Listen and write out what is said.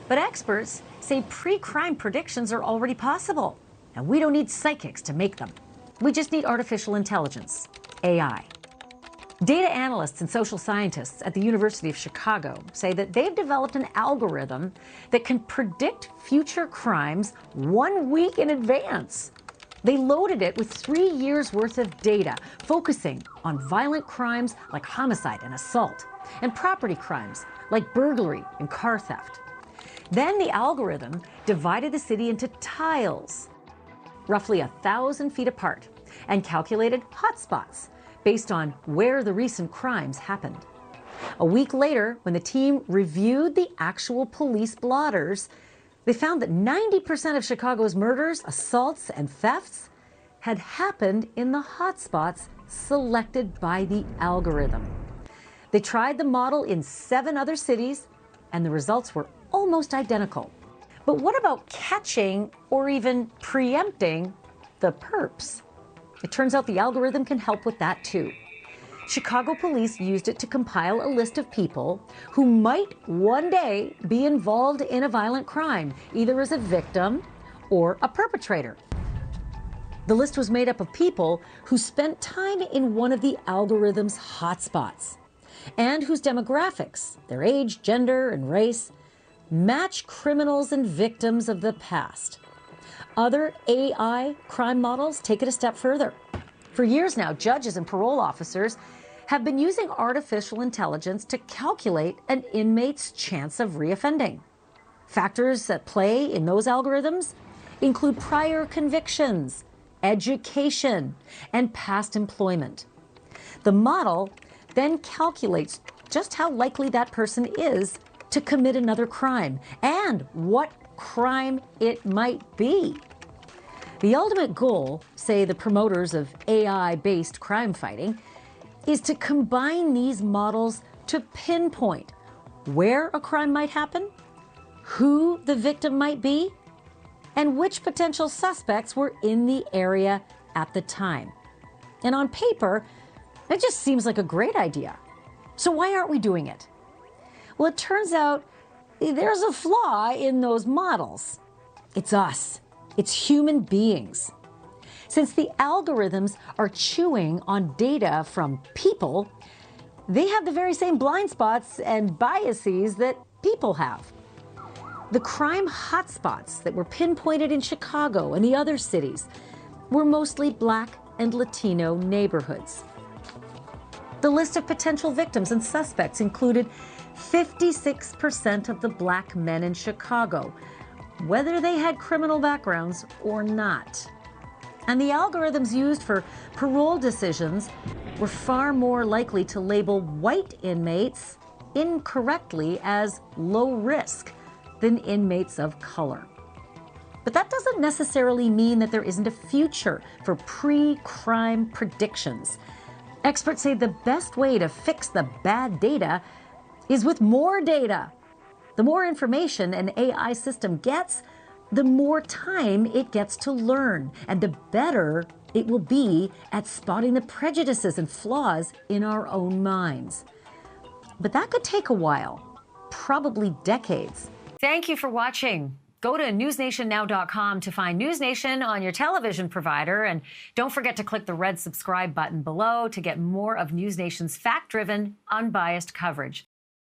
But experts say pre-crime predictions are already possible. And we don't need psychics to make them. We just need artificial intelligence, AI. Data analysts and social scientists at the University of Chicago say that they've developed an algorithm that can predict future crimes 1 week in advance. They loaded it with 3 years' worth of data, focusing on violent crimes like homicide and assault, and property crimes like burglary and car theft. Then the algorithm divided the city into tiles, roughly 1,000 feet apart, and calculated hotspots based on where the recent crimes happened. A week later, when the team reviewed the actual police blotters, they found that 90% of Chicago's murders, assaults, and thefts had happened in the hotspots selected by the algorithm. They tried the model in 7 other cities, and the results were almost identical. But what about catching or even preempting the perps? It turns out the algorithm can help with that too. Chicago police used it to compile a list of people who might one day be involved in a violent crime, either as a victim or a perpetrator. The list was made up of people who spent time in one of the algorithm's hotspots and whose demographics, their age, gender, and race, match criminals and victims of the past. Other AI crime models take it a step further. For years now, judges and parole officers have been using artificial intelligence to calculate an inmate's chance of reoffending. Factors at play in those algorithms include prior convictions, education, and past employment. The model then calculates just how likely that person is to commit another crime and what crime it might be. The ultimate goal, say the promoters of AI-based crime fighting, is to combine these models to pinpoint where a crime might happen, who the victim might be, and which potential suspects were in the area at the time. And on paper, it just seems like a great idea. So why aren't we doing it? Well, it turns out there's a flaw in those models. It's us. It's human beings. Since the algorithms are chewing on data from people, they have the very same blind spots and biases that people have. The crime hotspots that were pinpointed in Chicago and the other cities were mostly Black and Latino neighborhoods. The list of potential victims and suspects included 56% of the Black men in Chicago, whether they had criminal backgrounds or not. And the algorithms used for parole decisions were far more likely to label white inmates incorrectly as low risk than inmates of color. But that doesn't necessarily mean that there isn't a future for pre-crime predictions. Experts say the best way to fix the bad data is with more data. The more information an AI system gets, the more time it gets to learn, and the better it will be at spotting the prejudices and flaws in our own minds. But that could take a while, probably decades. Thank you for watching. Go to newsnationnow.com to find NewsNation on your television provider, and don't forget to click the red subscribe button below to get more of NewsNation's fact-driven, unbiased coverage.